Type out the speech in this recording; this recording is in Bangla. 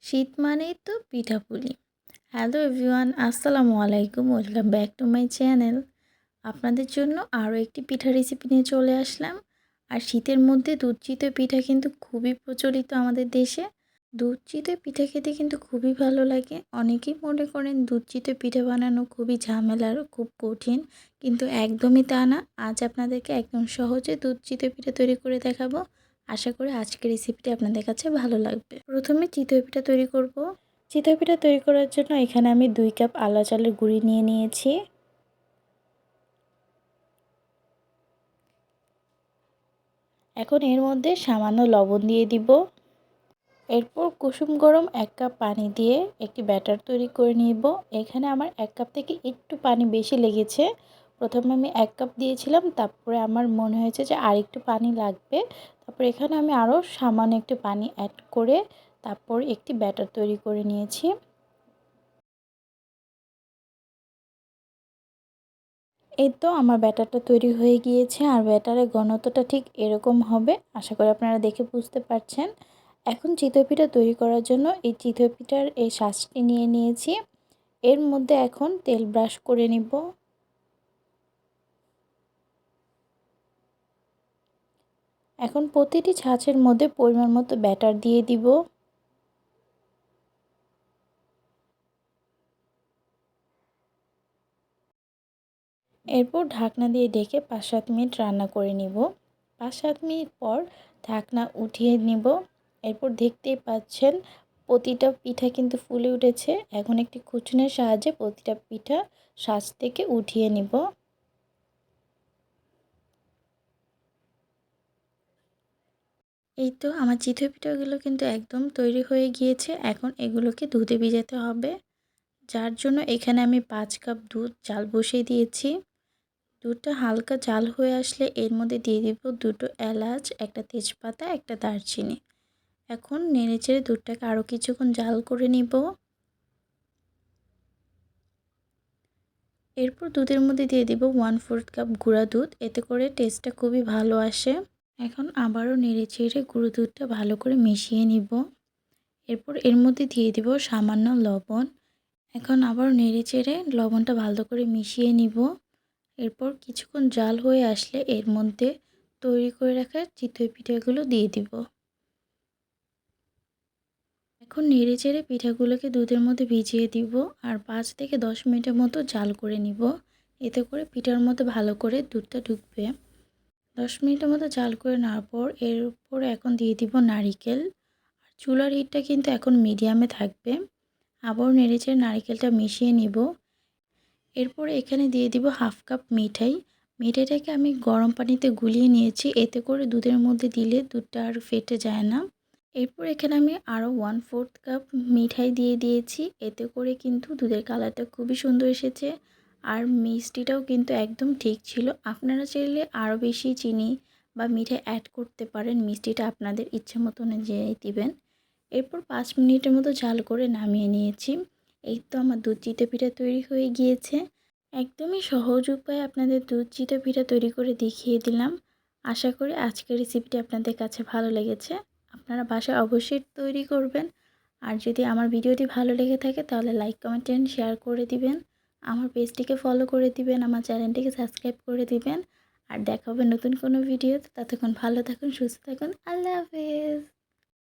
শীত মানেই তো পিঠাপুলি। হ্যালো এভরিওয়ান, আসসালামু আলাইকুম। Welcome back to my channel. আপনাদের জন্য আরও একটি পিঠা রেসিপি নিয়ে চলে আসলাম। আর শীতের মধ্যে দুধ চিতই পিঠা কিন্তু খুবই প্রচলিত আমাদের দেশে। দুধ চিতই পিঠা খেতে কিন্তু খুবই ভালো লাগে। অনেকেই মনে করেন দুধ চিতই পিঠা বানানো খুবই ঝামেলার, খুব কঠিন, কিন্তু একদমই তা না। আজ আপনাদেরকে একদম সহজে দুধ চিতই পিঠা তৈরি করে দেখাবো। আশা করি আজকের রেসিপিটি আপনাদের কাছে ভালো লাগবে। প্রথমে চিতই পিঠা তৈরি করব। চিতই পিঠা তৈরি করার জন্য এখানে আমি 2 কাপ আলা চালের গুঁড়ি নিয়ে নিয়েছি। এখন এর মধ্যে সামান্য লবণ দিয়ে দিব। এরপর কুসুম গরম 1 কাপ পানি দিয়ে একটি ব্যাটার তৈরি করে নিব। এখানে আমার 1 কাপ থেকে একটু পানি বেশি লেগেছে। প্রথমে আমি 1 কাপ দিয়েছিলাম, তারপরে আমার মনে হয়েছে যে আর একটু পানি লাগবে। তারপর এখানে আমি আরও সামান্য একটু পানি অ্যাড করে তারপর একটি ব্যাটার তৈরি করে নিয়েছি। এই তো আমার ব্যাটারটা তৈরি হয়ে গিয়েছে, আর ব্যাটারের ঘনত্বটা ঠিক এরকম হবে। আশা করি আপনারা দেখে বুঝতে পারছেন। এখন চিতই পিঠা তৈরি করার জন্য এই চিতই পিঠার এই শাঁসটি নিয়ে নিয়েছি। এর মধ্যে এখন তেল ব্রাশ করে নিব। এখন প্রতিটি ছাঁচের মধ্যে পরিমাণ মতো ব্যাটার দিয়ে দিব। এরপর ঢাকনা দিয়ে ঢেকে 5-7 মিনিট রান্না করে নিব। 5-7 মিনিট পর ঢাকনা উঠিয়ে নিব। এরপর দেখতেই পাচ্ছেন প্রতিটা পিঠা কিন্তু ফুলে উঠেছে। এখন একটি খুঁচুনের সাহায্যে প্রতিটা পিঠা শাঁস থেকে উঠিয়ে নিব। এই তো আমার চিতই পিঠাগুলো কিন্তু একদম তৈরি হয়ে গিয়েছে। এখন এগুলোকে দুধে ভিজাতে হবে, যার জন্য এখানে আমি 5 কাপ দুধ জাল বসিয়ে দিয়েছি। দুধটা হালকা জাল হয়ে আসলে এর মধ্যে দিয়ে দিব 2টো এলাচ, একটা তেজপাতা, একটা দারচিনি। এখন নেড়েচেড়ে দুধটাকে আরও কিছুক্ষণ জাল করে নিব। এরপর দুধের মধ্যে দিয়ে দিব 1/4 কাপ গুঁড়া দুধ, এতে করে টেস্টটা খুবই ভালো আসে। এখন আবারও নেড়েচেড়ে গুঁড়ো দুধটা ভালো করে মিশিয়ে নিব। এরপর এর মধ্যে দিয়ে দিব সামান্য লবণ। এখন আবার নেড়েচেড়ে লবণটা ভালো করে মিশিয়ে নিব। এরপর কিছুক্ষণ জাল হয়ে আসলে এর মধ্যে তৈরি করে রাখা চিতই পিঠাগুলো দিয়ে দিব। এখন নেড়েচেড়ে পিঠাগুলোকে দুধের মধ্যে ভিজিয়ে দিব আর 5 থেকে 10 মিনিটের মতো জাল করে নিব। এতে করে পিঠার মধ্যে ভালো করে দুধটা ঢুকবে। 10 মিনিটের মতো জাল করে নেওয়ার পর এর উপর এখন দিয়ে দিব নারিকেল। আর চুলার হিটটা কিন্তু এখন মিডিয়ামে থাকবে। আবার নেড়েচেড়ে নারিকেলটা মিশিয়ে নিব। এরপর এখানে দিয়ে দিব 1/2 কাপ মিঠাই। মিঠাইটাকে আমি গরম পানিতে গুলিয়ে নিয়েছি, এতে করে দুধের মধ্যে দিলে দুধটা আর ফেটে যায় না। এরপর এখানে আমি আরও 1/4 কাপ মিঠাই দিয়ে দিয়েছি, এতে করে কিন্তু দুধের কালারটা খুবই সুন্দর এসেছে। আর মিষ্টিটাও কিন্তু একদম ঠিক ছিল। আপনারা চাইলে আরও বেশি চিনি বা মিঠাই অ্যাড করতে পারেন, মিষ্টিটা আপনাদের ইচ্ছে মতো অনুযায়ী দিবেন। এরপর 5 মিনিটের মতো জাল করে নামিয়ে নিয়েছি। এই তো আমার দুধ চিতই পিঠা তৈরি হয়ে গিয়েছে। একদমই সহজ উপায়ে আপনাদের দুধ চিতই পিঠা তৈরি করে দেখিয়ে দিলাম। আশা করি আজকের রেসিপিটি আপনাদের কাছে ভালো লেগেছে। আপনারা বাসায় অবশ্যই তৈরি করবেন। আর যদি আমার ভিডিওটি ভালো লেগে থাকে তাহলে লাইক, কমেন্ট এন্ড শেয়ার করে দিবেন। আমার পেজটিকে ফলো করে দিবেন, আমার চ্যানেলটিকে সাবস্ক্রাইব করে দিবেন। আর দেখা হবে নতুন কোনো ভিডিওতে। ততক্ষণ ভালো থাকুন, সুস্থ থাকুন। আল্লাহ হাফেজ।